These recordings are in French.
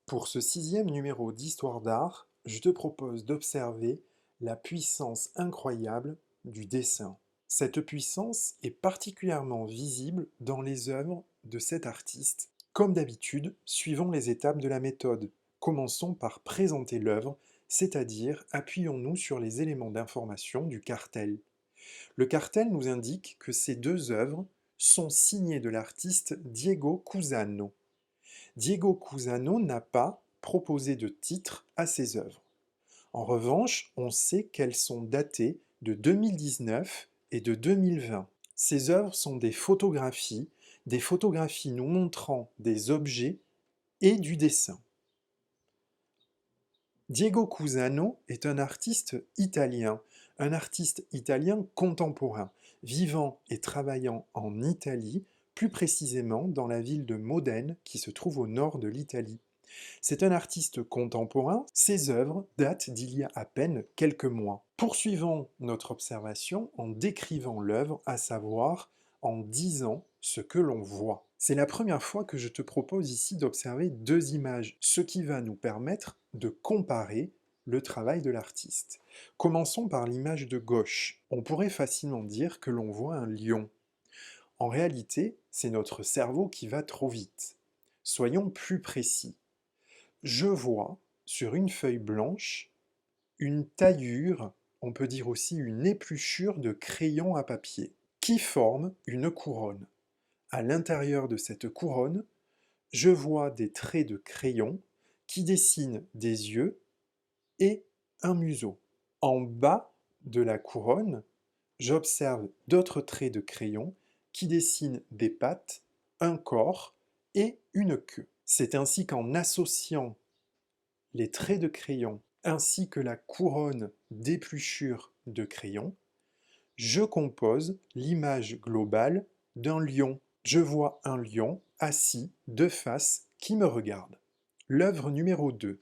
Pour ce sixième numéro d'Histoire d'art, je te propose d'observer la puissance incroyable du dessin. Cette puissance est particulièrement visible dans les œuvres de cet artiste. Comme d'habitude, suivons les étapes de la méthode. Commençons par présenter l'œuvre, c'est-à-dire appuyons-nous sur les éléments d'information du cartel. Le cartel nous indique que ces deux œuvres sont signées de l'artiste Diego Cusano. Diego Cusano n'a pas proposé de titre à ses œuvres. En revanche, on sait qu'elles sont datées de 2019 et de 2020. Ces œuvres sont des photographies nous montrant des objets et du dessin. Diego Cusano est un artiste italien contemporain, vivant et travaillant en Italie, plus précisément dans la ville de Modène qui se trouve au nord de l'Italie. C'est un artiste contemporain, ses œuvres datent d'il y a à peine quelques mois. Poursuivons notre observation en décrivant l'œuvre, à savoir en disant ce que l'on voit. C'est la première fois que je te propose ici d'observer deux images, ce qui va nous permettre de comparer le travail de l'artiste. Commençons par l'image de gauche. On pourrait facilement dire que l'on voit un lion. En réalité, c'est notre cerveau qui va trop vite. Soyons plus précis. Je vois sur une feuille blanche une taillure, on peut dire aussi une épluchure de crayon à papier, qui forme une couronne. À l'intérieur de cette couronne, je vois des traits de crayon qui dessinent des yeux et un museau. En bas de la couronne, j'observe d'autres traits de crayon qui dessinent des pattes, un corps et une queue. C'est ainsi qu'en associant les traits de crayon ainsi que la couronne d'épluchure de crayon, je compose l'image globale d'un lion. Je vois un lion assis de face qui me regarde. L'œuvre numéro 2.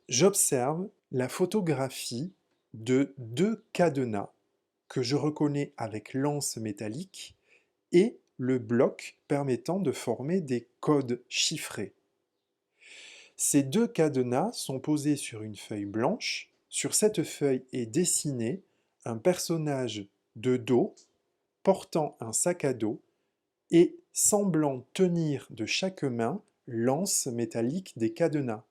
J'observe la photographie de deux cadenas que je reconnais avec l'anse métallique et le bloc permettant de former des codes chiffrés. Ces deux cadenas sont posés sur une feuille blanche. Sur cette feuille est dessiné un personnage de dos portant un sac à dos et semblant tenir de chaque main l'anse métallique des cadenas.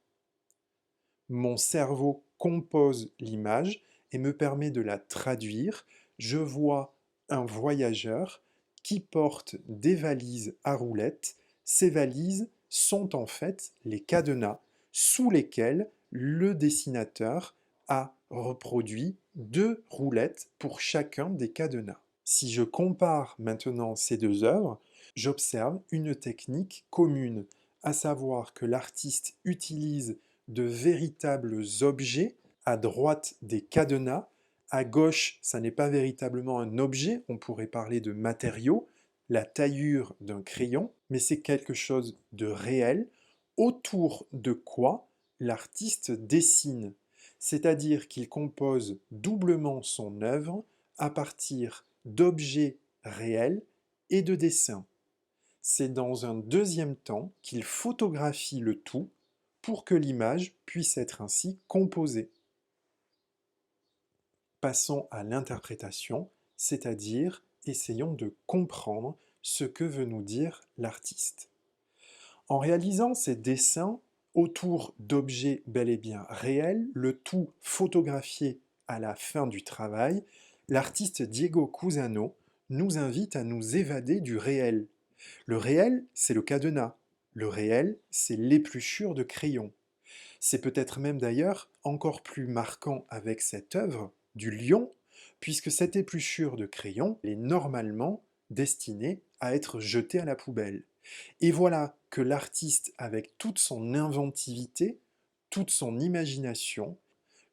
Mon cerveau compose l'image et me permet de la traduire. Je vois un voyageur qui porte des valises à roulettes. Ces valises sont en fait les cadenas sous lesquels le dessinateur a reproduit deux roulettes pour chacun des cadenas. Si je compare maintenant ces deux œuvres, j'observe une technique commune, à savoir que l'artiste utilise de véritables objets, à droite des cadenas, à gauche, ça n'est pas véritablement un objet, on pourrait parler de matériau, la taillure d'un crayon, mais c'est quelque chose de réel, autour de quoi l'artiste dessine, c'est-à-dire qu'il compose doublement son œuvre à partir d'objets réels et de dessins. C'est dans un deuxième temps qu'il photographie le tout pour que l'image puisse être ainsi composée. Passons à l'interprétation, c'est-à-dire essayons de comprendre ce que veut nous dire l'artiste. En réalisant ces dessins autour d'objets bel et bien réels, le tout photographié à la fin du travail, l'artiste Diego Cusano nous invite à nous évader du réel. Le réel, c'est le cadenas. Le réel, c'est l'épluchure de crayon. C'est peut-être même d'ailleurs encore plus marquant avec cette œuvre du lion, puisque cette épluchure de crayon est normalement destinée à être jetée à la poubelle. Et voilà que l'artiste, avec toute son inventivité, toute son imagination,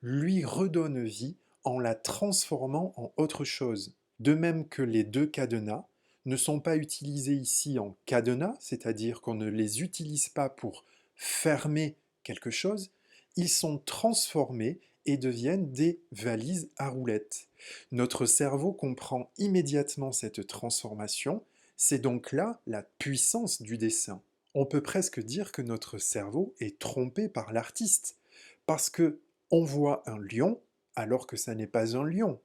lui redonne vie en la transformant en autre chose. De même que les deux cadenas ne sont pas utilisés ici en cadenas, c'est-à-dire qu'on ne les utilise pas pour fermer quelque chose, ils sont transformés et deviennent des valises à roulettes. Notre cerveau comprend immédiatement cette transformation, c'est donc là la puissance du dessin. On peut presque dire que notre cerveau est trompé par l'artiste, parce que on voit un lion alors que ça n'est pas un lion.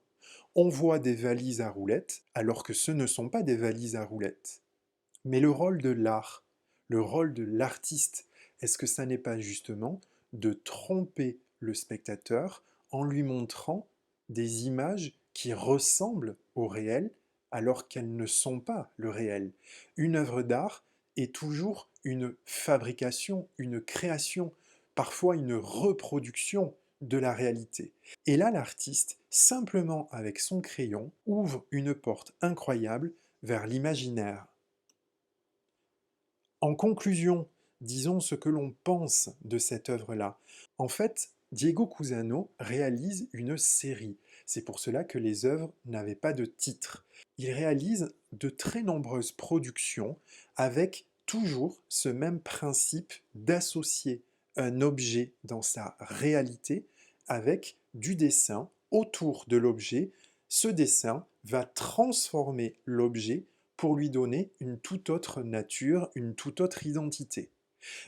On voit des valises à roulettes alors que ce ne sont pas des valises à roulettes. Mais le rôle de l'art, le rôle de l'artiste, est-ce que ça n'est pas justement de tromper le spectateur en lui montrant des images qui ressemblent au réel alors qu'elles ne sont pas le réel? Une œuvre d'art est toujours une fabrication, une création, parfois une reproduction de la réalité. Et là, l'artiste, simplement avec son crayon, ouvre une porte incroyable vers l'imaginaire. En conclusion, disons ce que l'on pense de cette œuvre-là. En fait, Diego Cusano réalise une série. C'est pour cela que les œuvres n'avaient pas de titre. Il réalise de très nombreuses productions avec toujours ce même principe d'associer un objet dans sa réalité avec du dessin autour de l'objet. Ce dessin va transformer l'objet pour lui donner une toute autre nature, une toute autre identité.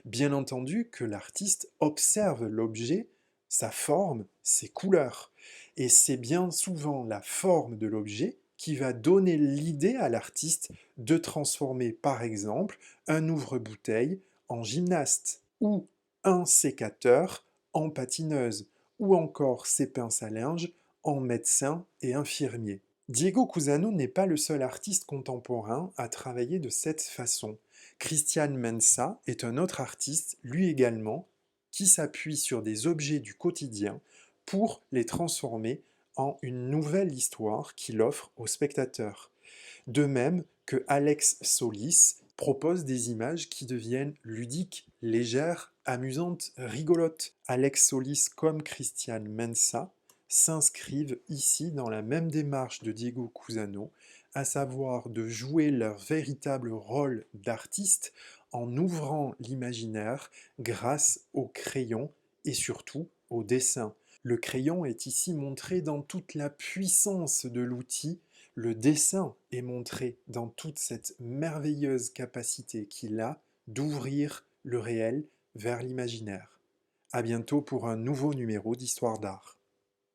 Bien entendu que l'artiste observe l'objet, sa forme, ses couleurs. Et c'est bien souvent la forme de l'objet qui va donner l'idée à l'artiste de transformer par exemple un ouvre-bouteille en gymnaste, ou un sécateur en patineuse, ou encore ses pinces à linge en médecin et infirmier. Diego Cusano n'est pas le seul artiste contemporain à travailler de cette façon. Christian Mensa est un autre artiste, lui également, qui s'appuie sur des objets du quotidien pour les transformer en une nouvelle histoire qu'il offre aux spectateurs. De même que Alex Solis propose des images qui deviennent ludiques, légères, amusantes, rigolotes. Alex Solis comme Christian Mensa s'inscrivent ici dans la même démarche de Diego Cusano, à savoir de jouer leur véritable rôle d'artiste en ouvrant l'imaginaire grâce au crayon et surtout au dessin. Le crayon est ici montré dans toute la puissance de l'outil, le dessin est montré dans toute cette merveilleuse capacité qu'il a d'ouvrir le réel vers l'imaginaire. À bientôt pour un nouveau numéro d'Histoire d'art.